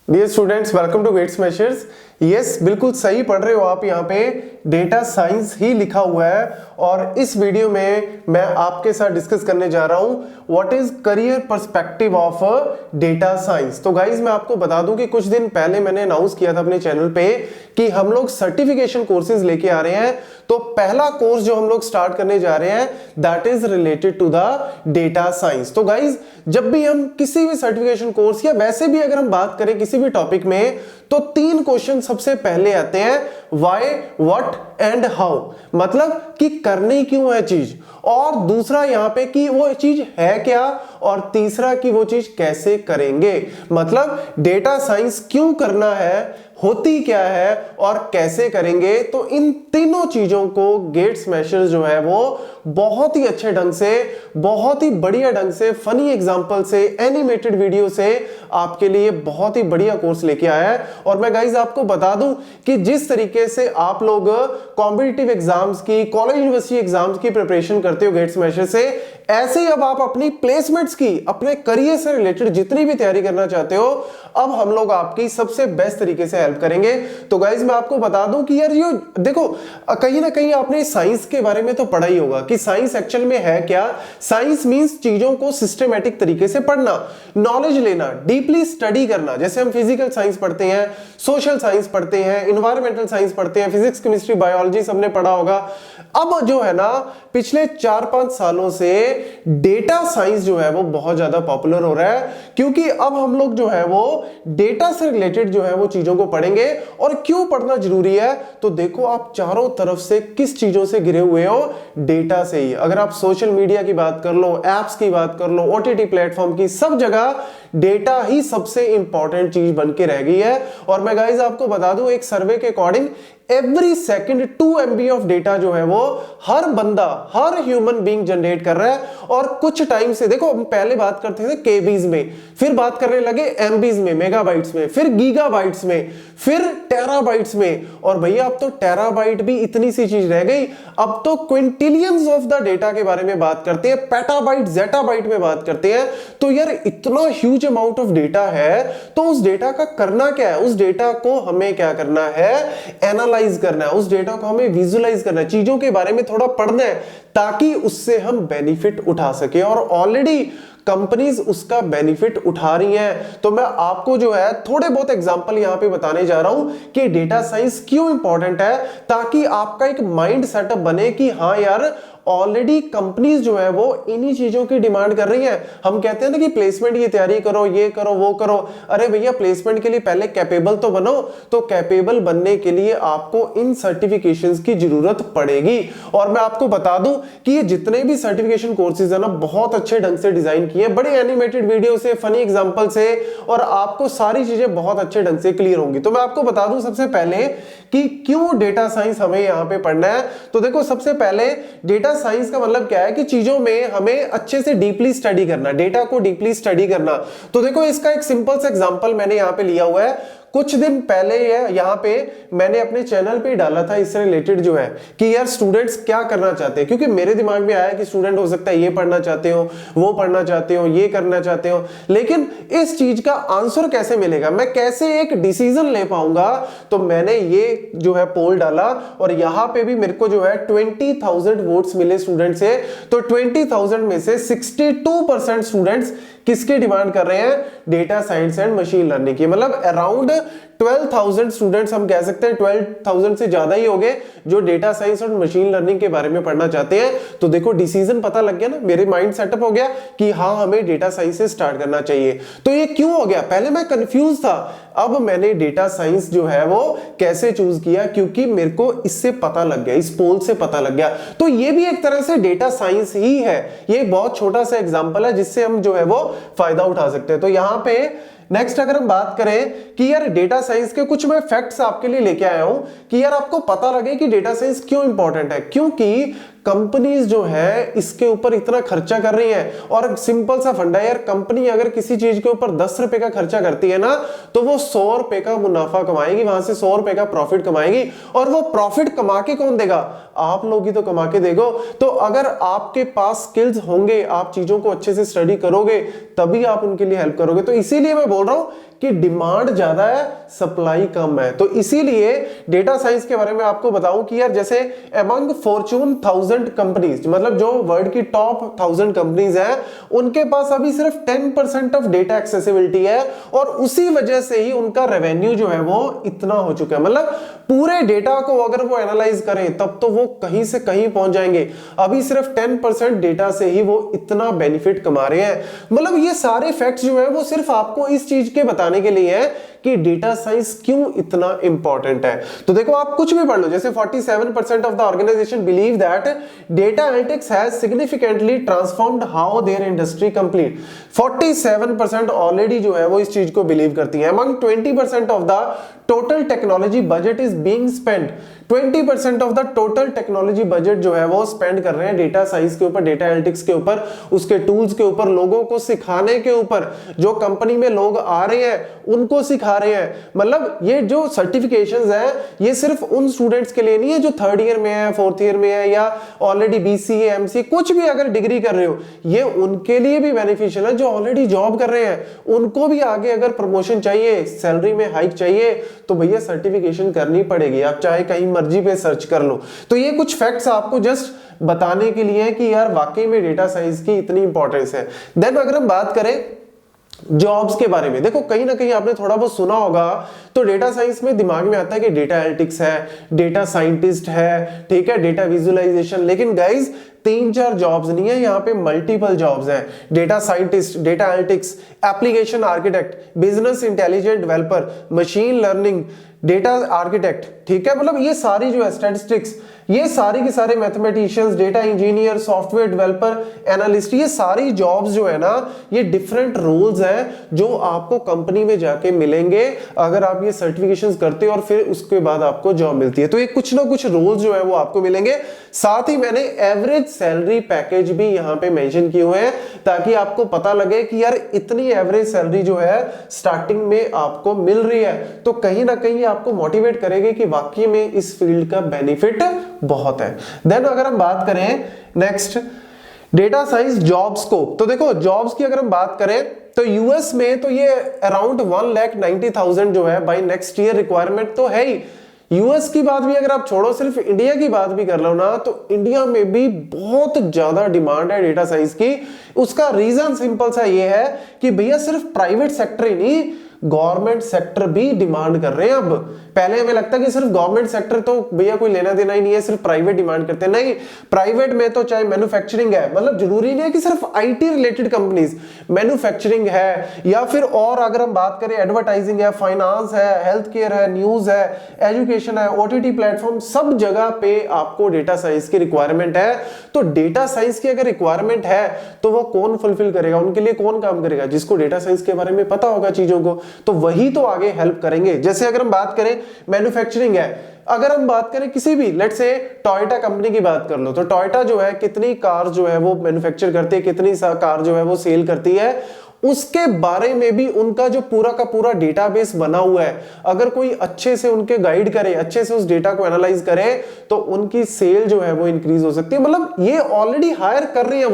Dear students, welcome to weights measures. Yes, बिल्कुल सही पढ़ रहे हो आप। यहाँ पे डेटा साइंस ही लिखा हुआ है और इस वीडियो में मैं आपके साथ डिस्कस करने जा रहा हूँ what is career perspective of data science. तो गाइज मैं आपको बता दूं कि कुछ दिन पहले मैंने अनाउंस किया था अपने चैनल पे कि हम लोग सर्टिफिकेशन कोर्सेज लेके आ रहे हैं। तो पहला कोर्स जो हम लोग स्टार्ट करने जा रहे हैं that is related to the data science. तो गाइज जब भी हम किसी भी सर्टिफिकेशन कोर्स या वैसे भी अगर हम बात करें किसी भी टॉपिक में तो 3 क्वेश्चन सबसे पहले आते हैं, व्हाई, व्हाट एंड हाउ। मतलब कि करनी क्यों है चीज, और दूसरा यहां पे कि वो चीज है क्या, और तीसरा कि वो चीज कैसे करेंगे। मतलब डेटा साइंस क्यों करना है, होती क्या है और कैसे करेंगे। तो इन तीनों चीजों को गेट्स मेशर्स जो है वो बहुत ही अच्छे ढंग से, बहुत ही बढ़िया ढंग से, फनी एग्जांपल से, एनिमेटेड वीडियो से आपके लिए बहुत ही बढ़िया कोर्स लेके आया है। और मैं गाइज आपको बता दूं कि जिस तरीके से आप लोग कॉम्पिटिटिव एग्जाम्स की, कॉलेज यूनिवर्सिटी एग्जाम्स की प्रिपरेशन करते हो गेट्स मेशर से, ऐसे ही अब आप अपनी प्लेसमेंट्स की, अपने करियर से रिलेटेड जितनी भी तैयारी करना चाहते हो, अब हम लोग आपकी सबसे बेस्ट तरीके से हेल्प करेंगे। तो गाइज मैं आपको बता दूं कि यार ये देखो, कहीं ना कहीं आपने साइंस के बारे में तो पढ़ा ही होगा कि साइंस एक्चुअल में है क्या। साइंस मींस चीजों को सिस्टमैटिक तरीके से पढ़ना, नॉलेज लेना, डीपली स्टडी करना। जैसे हम फिजिकल साइंस पढ़ते हैं, सोशल साइंस पढ़ते हैं, इन्वायरमेंटल साइंस पढ़ते हैं, फिजिक्स, केमिस्ट्री, बायोलॉजी सबने पढ़ा होगा। अब जो है ना पिछले 4-5 सालों से डेटा साइंस जो है वो बहुत ज्यादा पॉपुलर हो रहा है, क्योंकि अब हम लोग जो है वो डेटा से रिलेटेड जो है वो चीजों को पढ़ेंगे। और क्यों पढ़ना जरूरी है, तो देखो आप चारों तरफ से किस चीजों से घिरे हुए हो, डेटा से ही। अगर आप सोशल मीडिया की बात कर लो, एप्स की बात कर लो, ओटीटी प्लेटफॉर्म की, सब जगह डेटा ही सबसे इंपॉर्टेंट चीज बन के रह गई है। और मैं गाइज आपको बता दूं, एक सर्वे के according every second 2 MB of data जो है वो हर बंदा, हर ह्यूमन बीइंग जनरेट कर रहा है। और कुछ टाइम से देखो, हम पहले बात करते थे केबीज में, फिर बात करने लगे एमबीज में, मेगाबाइट्स में, फिर गीगाबाइट्स में, फिर टेराबाइट्स में, और भैया अब तो टेराबाइट भी इतनी सी चीज रह गई। अब तो क्विंटिलियंस ऑफ द डेटा के बारे में बात करते हैं, पेटाबाइट, जेटाबाइट में बात करते हैं। तो यार इतना ह्यूज अमाउंट ऑफ डेटा है, तो उस डेटा का करना क्या है, उस डेटा को हमें क्या करना है, एनालाइज करना है, उस डेटा को हमें विजुअलाइज करना है, चीजों के बारे में थोड़ा पढ़ना है ताकि उससे हम बेनिफिट उठा सके। और ऑलरेडी कंपनीज उसका बेनिफिट उठा रही हैं। तो मैं आपको जो है थोड़े बहुत एग्जांपल यहां पे बताने जा रहा हूं कि डेटा साइंस क्यों इंपॉर्टेंट है, ताकि आपका एक माइंड सेटअप बने कि हाँ यार ऑलरेडी कंपनीज जो है वो इन्हीं चीजों की डिमांड कर रही हैं। हम कहते हैं ना कि प्लेसमेंट की तैयारी करो, ये करो, वो करो। अरे भैया प्लेसमेंट के लिए पहले कैपेबल तो बनो। तो कैपेबल बनने के लिए आपको इन सर्टिफिकेशंस की जरूरत पड़ेगी। और मैं आपको बता दूं कि ये जितने भी सर्टिफिकेशन कोर्सेज है ना, बहुत अच्छे ढंग से डिजाइन किए, बड़े एनिमेटेड वीडियो से, फनी एग्जांपल से, और आपको सारी चीजें बहुत अच्छे ढंग से क्लियर होंगी। तो मैं आपको बता दूं सबसे पहले कि क्यों डेटा साइंस हमें यहां पे पढ़ना है। तो देखो सबसे पहले डेटा साइंस का मतलब क्या है कि चीजों में हमें अच्छे से डीपली स्टडी करना, डेटा को डीपली स्टडी करना। तो देखो इसका एक सिंपल सा एग्जांपल मैंने यहां पे लिया हुआ है। कुछ दिन पहले यहां पे मैंने अपने चैनल पे डाला था इससे रिलेटेड जो है कि यार स्टूडेंट्स क्या करना चाहते हैं, क्योंकि मेरे दिमाग में आया कि स्टूडेंट हो सकता है ये पढ़ना चाहते हो, वो पढ़ना चाहते हो, ये करना चाहते हो, लेकिन इस चीज का आंसर कैसे मिलेगा, मैं कैसे एक डिसीजन ले पाऊंगा। तो मैंने ये जो है पोल डाला और यहां पे भी मेरे को जो है 20,000 वोट्स मिले स्टूडेंट से। तो 20,000 में से 62% स्टूडेंट्स किसके डिमांड कर रहे हैं, data science and machine learning की। मतलब अराउंड 12,000 स्टूडेंट्स, हम कह सकते हैं 12,000 से ज्यादा ही हो गए जो डेटा साइंस और मशीन लर्निंग के बारे में पढ़ना चाहते हैं। तो देखो डिसीजन पता लग गया ना, मेरे माइंड सेटअप हो गया कि हाँ हमें डेटा साइंस से स्टार्ट करना चाहिए। तो ये क्यों हो गया, पहले मैं कंफ्यूज था, अब मैंने डेटा साइंस जो है वो कैसे चूज किया, क्योंकि मेरे को इससे पता लग गया, इस पोल से पता लग गया। तो ये भी एक तरह से डेटा साइंस ही है। ये बहुत छोटा सा एग्जांपल है जिससे हम जो है वो फायदा उठा सकते हैं। तो यहां पे नेक्स्ट अगर हम बात करें कि यार डेटा साइंस के कुछ मैं फैक्ट्स आपके लिए लेके आया हूं कि यार आपको पता लगे कि डेटा साइंस क्यों इंपॉर्टेंट है, क्योंकि कंपनीज जो है इसके ऊपर इतना खर्चा कर रही है। और सिंपल सा फंडा यार, कंपनी अगर किसी चीज के ऊपर 10 रुपए का खर्चा करती है ना, तो वो 100 रुपए का मुनाफा कमाएगी, वहां से 100 रुपए का प्रॉफिट कमाएगी। और वो प्रॉफिट कमा के कौन देगा, आप लोग ही तो कमा के देगो। तो अगर आपके पास स्किल्स होंगे, आप चीजों को अच्छे से स्टडी करोगे, तभी आप उनके लिए हेल्प करोगे। तो इसीलिए मैं बोल रहा हूं कि डिमांड ज्यादा है, सप्लाई कम है। तो इसीलिए डेटा साइंस के बारे में आपको बताऊं कि यार जैसे अमंग फॉर्च्यून 1000 कंपनीज, मतलब जो वर्ल्ड की टॉप 1000 कंपनीज है, उनके पास अभी सिर्फ 10% ऑफ डेटा एक्सेसिबिलिटी है, और उसी वजह से ही उनका रेवेन्यू जो है वो इतना हो चुका है। मतलब पूरे डेटा को अगर वो एनालाइज करें तब तो वो कहीं से कहीं पहुंच जाएंगे, अभी सिर्फ 10% डेटा से ही वो इतना बेनिफिट कमा रहे हैं। मतलब ये सारे फैक्ट्स जो है वो सिर्फ आपको इस चीज के बताने के लिए है कि डेटा साइंस क्यों इतना इंपॉर्टेंट है। तो देखो आप कुछ भी पढ़ लो, जैसे 47% of the organisation believe that data analytics has significantly transformed how their industry complete. 47% already जो है वो इस चीज को बिलीव करती है। Among 20% of the total technology budget is being spent, 20% of the total technology budget जो है वो स्पेंड कर रहे हैं डेटा साइंस के ऊपर, डेटा एनालिटिक्स के ऊपर, उसके टूल्स के ऊपर, लोगों को सिखाने के ऊपर। जो कंपनी में लोग आ रहे हैं उनको सिखा रहे हैं। मतलब ये जो सर्टिफिकेशंस है ये सिर्फ उन स्टूडेंट्स के लिए नहीं है जो 3rd ईयर में है, 4th ईयर में है, या ऑलरेडी BCA MCA कुछ भी अगर डिग्री कर रहे हो, ये उनके लिए भी बेनिफिशियल है जो ऑलरेडी जॉब कर रहे हैं। उनको भी आगे अगर प्रमोशन चाहिए, सैलरी में हाइक चाहिए, तो भैया सर्टिफिकेशन करनी पड़ेगी, आप चाहे कहीं मर्जी पे सर्च कर लो। तो ये कुछ फैक्ट्स आपको जस्ट बताने के लिए कि यार वाकई में डेटा साइंस की इतनी इंपॉर्टेंस है। देन अगर हम बात करें जॉब्स के बारे में, देखो कहीं ना कहीं आपने थोड़ा बहुत सुना होगा, तो डेटा साइंस में दिमाग में आता है कि डेटा एनालिटिक्स है, डेटा साइंटिस्ट है, ठीक है, डेटा विजुअलाइजेशन। लेकिन गाइज 3-4 जॉब्स नहीं है, यहाँ पे मल्टीपल जॉब्स हैं। Data scientist, data analytics, application architect, business intelligent developer, machine learning, data architect, ठीक है, मतलब ये सारी जो है स्टैटिस्टिक्स, ये सारी के सारे mathematicians, data engineer, software developer, analyst, ये सारी जॉब्स जो है ना, ये डिफरेंट रोल्स हैं जो आपको कंपनी में जाके मिलेंगे अगर आप ये सर्टिफिकेशंस करते हो और फिर उसके बाद आपको जॉब मिलती है। तो ये कुछ ना कुछ रोल्स जो है वो आपको मिलेंगे। साथ ही मैंने एवरेज सैलरी पैकेज भी यहाँ पे मेंशन किए हुए हैं ताकि आपको पता लगे कि यार इतनी एवरेज सैलरी जो है स्टार्टिंग में आपको मिल रही है, तो कहीं ना कहीं आपको मोटिवेट करेगी कि वाकई में इस फील्ड का बेनिफिट बहुत है। देन अगर हम बात करें नेक्स्ट डेटा साइंस जॉब्स को, तो देखो जॉब्स की अगर हम बात करें तो यूएस में तो ये अराउंड 1,90,000 जो है बाय नेक्स्ट ईयर रिक्वायरमेंट तो है ही। यूएस की बात भी अगर आप छोड़ो, सिर्फ इंडिया की बात भी कर लो ना, तो इंडिया में भी बहुत ज्यादा डिमांड है डेटा साइंस की। उसका रीजन सिंपल सा ये है कि भैया सिर्फ प्राइवेट सेक्टर ही नहीं, गवर्नमेंट सेक्टर भी डिमांड कर रहे हैं। अब पहले हमें लगता कि सिर्फ गवर्नमेंट सेक्टर तो भैया कोई लेना देना ही नहीं है, सिर्फ प्राइवेट डिमांड करते हैं। नहीं, प्राइवेट में तो चाहे मैन्युफैक्चरिंग है, मतलब जरूरी नहीं है कि सिर्फ आईटी रिलेटेड कंपनीज, मैन्युफैक्चरिंग है, या फिर और अगर हम बात करें एडवर्टाइजिंग है, फाइनेंस है, हेल्थ केयर है, न्यूज है, एजुकेशन है, ओटीटी प्लेटफॉर्म, सब जगह पे आपको डेटा साइंस की रिक्वायरमेंट है। तो डेटा साइंस की अगर रिक्वायरमेंट है तो वो कौन फुलफिल करेगा, उनके लिए कौन काम करेगा? जिसको डेटा साइंस के बारे में पता होगा चीजों को, तो वही तो आगे हेल्प करेंगे। जैसे अगर हम बात करें मैन्युफैक्चरिंग है, अगर हम बात करें किसी भी लेट्स से टोयोटा कंपनी की बात कर लो, तो टोयोटा जो है कितनी कार जो है वो मैन्युफैक्चर करती है, कितनी कार जो है वो सेल करती है, उसके बारे में भी उनका जो पूरा का पूरा डेटाबेस बना हुआ है। अगर कोई अच्छे से उनके गाइड करे, अच्छे से उस डेटा को एनालाइज करे, तो उनकी सेल जो है वो इंक्रीज हो सकती है। मतलब ये ऑलरेडी हायर कर रहे हैं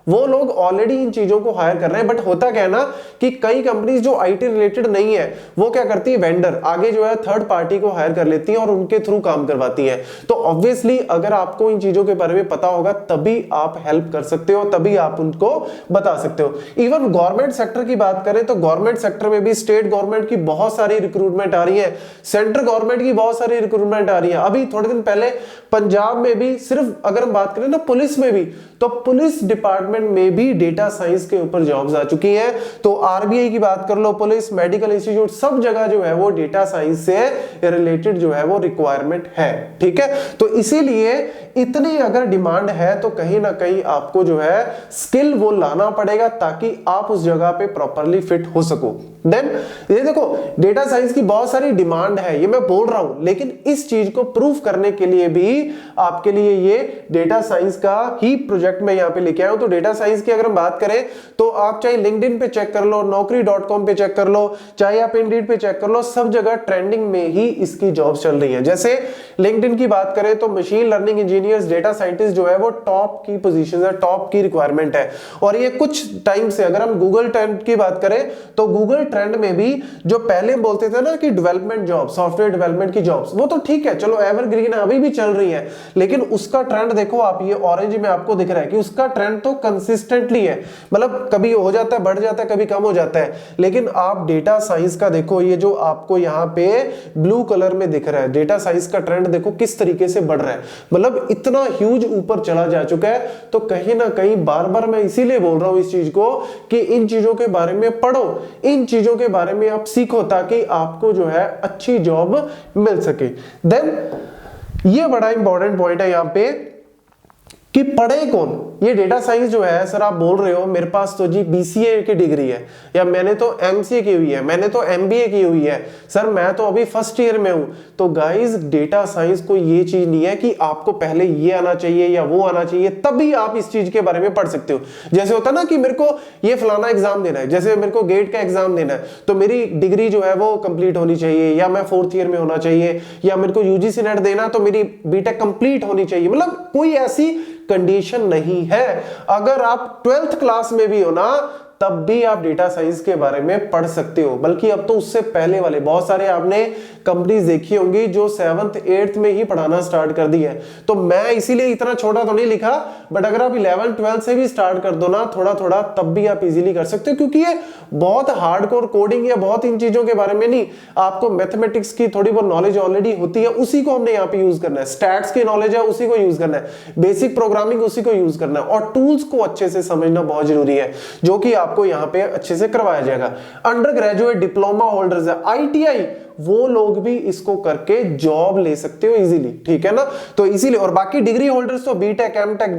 वो लोग ऑलरेडी इन चीजों को हायर कर रहे हैं। बट होता क्या है ना कि कई कंपनीज जो आईटी रिलेटेड नहीं है, वो क्या करती है, वेंडर आगे जो है थर्ड पार्टी को हायर कर लेती है और उनके थ्रू काम करवाती है। तो ऑब्वियसली अगर आपको इन चीजों के बारे में पता होगा तभी आप हेल्प कर सकते हो, तभी आप उनको बता सकते हो। इवन गवर्नमेंट सेक्टर की बात करें तो गवर्नमेंट सेक्टर में भी स्टेट गवर्नमेंट की बहुत सारी रिक्रूटमेंट आ रही है, सेंट्रल गवर्नमेंट की बहुत सारी रिक्रूटमेंट आ रही है। अभी थोड़े दिन पहले पंजाब में भी, सिर्फ अगर हम बात करें ना पुलिस में भी, तो पुलिस डिपार्टमेंट में भी डेटा साइंस के ऊपर जॉब्स आ चुकी हैं। तो आरबीआई की बात कर लो, पुलिस, मेडिकल इंस्टीट्यूट, सब जगह जो है वो डेटा साइंस से रिलेटेड जो है वो रिक्वायरमेंट है। ठीक है, तो इसीलिए इतनी अगर डिमांड है तो कहीं ना कहीं आपको जो है स्किल वो लाना पड़ेगा ताकि आप उस जगह पे प्रॉपरली फिट हो सको। देन ये देखो डेटा साइंस की बहुत सारी डिमांड है, ये मैं बोल रहा हूं, लेकिन इस चीज को प्रूव करने के लिए भी आपके लिए ये डेटा साइंस का ही प्रोजेक्ट मैं यहां पे लेके आया हूं। तो डेटा डेटा साइंस की अगर हम बात करें तो आप चाहे लिंक्डइन पे चेक कर लो, naukri.com पे चेक कर लो, चाहे आप इंडीड पे चेक कर लो, सब जगह ट्रेंडिंग में ही इसकी जॉब चल रही है। जैसे लिंक्डइन की बात करें तो machine learning engineers, data scientist जो है वो टॉप की पोजीशन है, टॉप की रिक्वायरमेंट है। और ये कुछ टाइम से अगर हम गूगल ट्रेंड की बात करें तो गूगल ट्रेंड में भी जो पहले बोलते थे ना कि डेवलपमेंट जॉब, सॉफ्टवेयर डेवलपमेंट की जॉब्स, वो तो ठीक है, चलो एवरग्रीन है, अभी भी चल रही है, लेकिन उसका ट्रेंड देखो आप, ये ऑरेंज में आपको दिख रहा है कि उसका ट्रेंड तो कंसिस्टेंटली है, मतलब कभी हो जाता है, बढ़ जाता है, कभी कम हो जाता है। लेकिन आप डेटा साइंस का देखो, ये जो आपको यहाँ पे ब्लू कलर में दिख रहा है, डेटा साइंस का ट्रेंड देखो किस तरीके से बढ़ रहा है, मतलब इतना ह्यूज ऊपर चला जा चुका है। तो कहीं ना कहीं बार बार मैं इसीलिए बोल रहा हूं इस चीज को कि इन चीजों के बारे में पढ़ो, इन चीजों के बारे में आप सीखो, ताकि आपको जो है अच्छी जॉब मिल सके। देन ये बड़ा इंपॉर्टेंट पॉइंट है यहां पे कि पढ़े कौन। ये डेटा साइंस जो है, सर आप बोल रहे हो मेरे पास तो जी बीसीए की डिग्री है, या मैंने तो एमसीए की हुई है, मैंने तो एमबीए की हुई है, सर मैं तो अभी फर्स्ट ईयर में हूं। तो गाइस डेटा साइंस को ये चीज नहीं है कि आपको पहले ये आना चाहिए या वो आना चाहिए तभी आप इस चीज के बारे में पढ़ सकते हो। जैसे होता ना कि मेरे को ये फलाना एग्जाम देना है, जैसे मेरे को गेट का एग्जाम देना है, तो मेरी डिग्री जो है वो कंप्लीट होनी चाहिए, या मैं फोर्थ ईयर में होना चाहिए, या मेरे को यूजीसी नेट देना तो मेरी बीटेक कंप्लीट होनी चाहिए, मतलब कोई ऐसी कंडीशन नहीं है। अगर आप 12th क्लास में भी हो ना तब भी आप डेटा साइंस के बारे में पढ़ सकते हो। बल्कि अब तो उससे पहले वाले बहुत सारे आपने कंपनीज देखी होंगी जो 7th 8th में ही पढ़ाना स्टार्ट कर दी है। तो मैं इसीलिए इतना छोटा तो नहीं लिखा, बट अगर आप 11th 12th से भी स्टार्ट कर दो ना थोड़ा थोड़ा, तब भी आप इजीली कर सकते हो, क्योंकि ये बहुत हार्डकोर कोडिंग या बहुत इन चीजों के बारे में नहीं, आपको मैथमेटिक्स की थोड़ी बहुत नॉलेज ऑलरेडी होती है, उसी को हमने यहाँ पे यूज करना है। स्टैट्स की नॉलेज है उसी को यूज करना है, बेसिक प्रोग्रामिंग उसी को यूज करना है, और टूल्स को अच्छे से समझना बहुत जरूरी है, जो कि आपको यहाँ पे अच्छे से करवाया जाएगा। अंडर ग्रेजुएट डिप्लोमा होल्डर्स है, आईटीआई, वो लोग भी इसको करके जॉब ले सकते हो इजीली, ठीक है ना। तो इसीलिए, और बाकी डिग्री होल्डर्स तो बीटेक, एमटेक,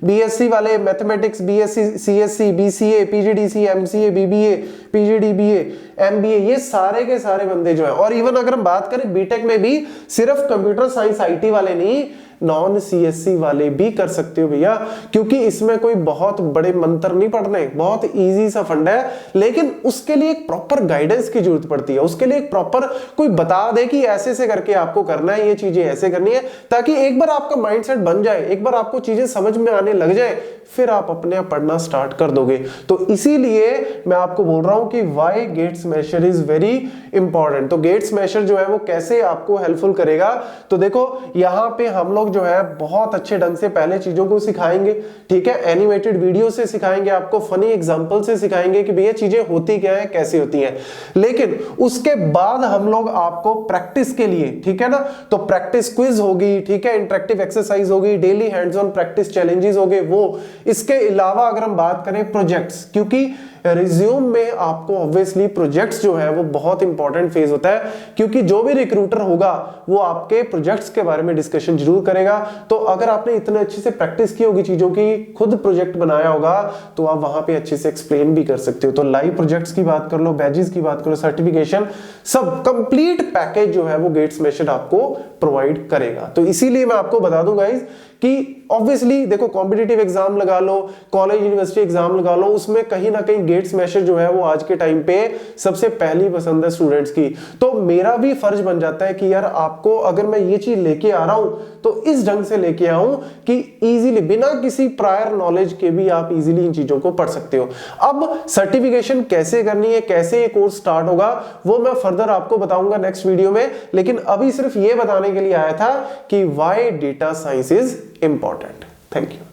बीएससी वाले mathematics, BSc, CSC, BCA, PGDC, MCA, BBA, PGDBA, MBA, ये सारे के सारे बंदे जो है। और इवन अगर हम बात करें बीटेक में भी सिर्फ कंप्यूटर साइंस आईटी वाले नहीं, नॉन सीएससी वाले भी कर सकते हो भैया, क्योंकि इसमें कोई बहुत बड़े मंत्र नहीं पढ़ने, बहुत इजी सा फंड है। लेकिन उसके लिए एक प्रॉपर गाइडेंस की जरूरत पड़ती है, उसके लिए एक प्रॉपर कोई बता दे कि ऐसे से करके आपको करना है, ये चीजें ऐसे करनी है, ताकि एक बार आपका माइंडसेट बन जाए, एक बार आपको चीजें समझ में आने लग जाए, फिर आप अपने आप पढ़ना स्टार्ट कर दोगे। तो इसीलिए मैं आपको बोल रहा हूं कि why gate smasher is very important. तो गेट स्मैशर जो है वो कैसे आपको हेल्पफुल करेगा, तो देखो यहां पे हम लोग जो है बहुत अच्छे ढंग से पहले चीजों को सिखाएंगे, ठीक है, एनिमेटेड वीडियो से सिखाएंगे, आपको फनी एग्जांपल से सिखाएंगे कि भैया चीजें होती क्या है, कैसे होती हैं। लेकिन उसके बाद हम लोग आपको प्रैक्टिस के लिए, ठीक है ना, तो प्रैक्टिस क्विज होगी, ठीक है, इंटरेक्टिव एक्सरसाइज होगी, daily hands on practice challenges होंगे वो। इसके अलावा अगर हम बात करें प्रोजेक्ट्स, क्योंकि रिज्यूम में आपको ऑब्वियसली प्रोजेक्ट्स जो है वो बहुत इंपॉर्टेंट फेज होता है, क्योंकि जो भी रिक्रूटर होगा वो आपके प्रोजेक्ट्स के बारे में डिस्कशन जरूर करेगा। तो अगर आपने इतने अच्छे से प्रैक्टिस की होगी चीजों की, खुद प्रोजेक्ट बनाया होगा, तो आप वहां पे अच्छे से एक्सप्लेन भी कर सकते हो। तो लाइव प्रोजेक्ट्स की बात कर लो, बैजेस की बात करो, सर्टिफिकेशन, सब कंप्लीट पैकेज जो है वो गेट स्मैशर आपको प्रोवाइड करेगा। तो इसीलिए मैं आपको बता दूं गाइस कि ऑब्वियसली देखो कॉम्पिटिटिव एग्जाम लगा लो, कॉलेज यूनिवर्सिटी एग्जाम लगा लो, उसमें कहीं ना कहीं गेट स्मैशर जो है वो आज के टाइम पे सबसे पहली पसंद है स्टूडेंट्स की। तो मेरा भी फर्ज बन जाता है कि यार आपको अगर मैं ये चीज लेके आ रहा हूं तो इस ढंग से लेके आऊं कि इजीली बिना किसी प्रायर नॉलेज के भी आप इजीली इन चीजों को पढ़ सकते हो। अब सर्टिफिकेशन कैसे करनी है, कैसे ये कोर्स स्टार्ट होगा, वो मैं फर्दर आपको बताऊंगा नेक्स्ट वीडियो में। लेकिन अभी सिर्फ ये बताने के लिए आया था कि why data science is important. Thank you.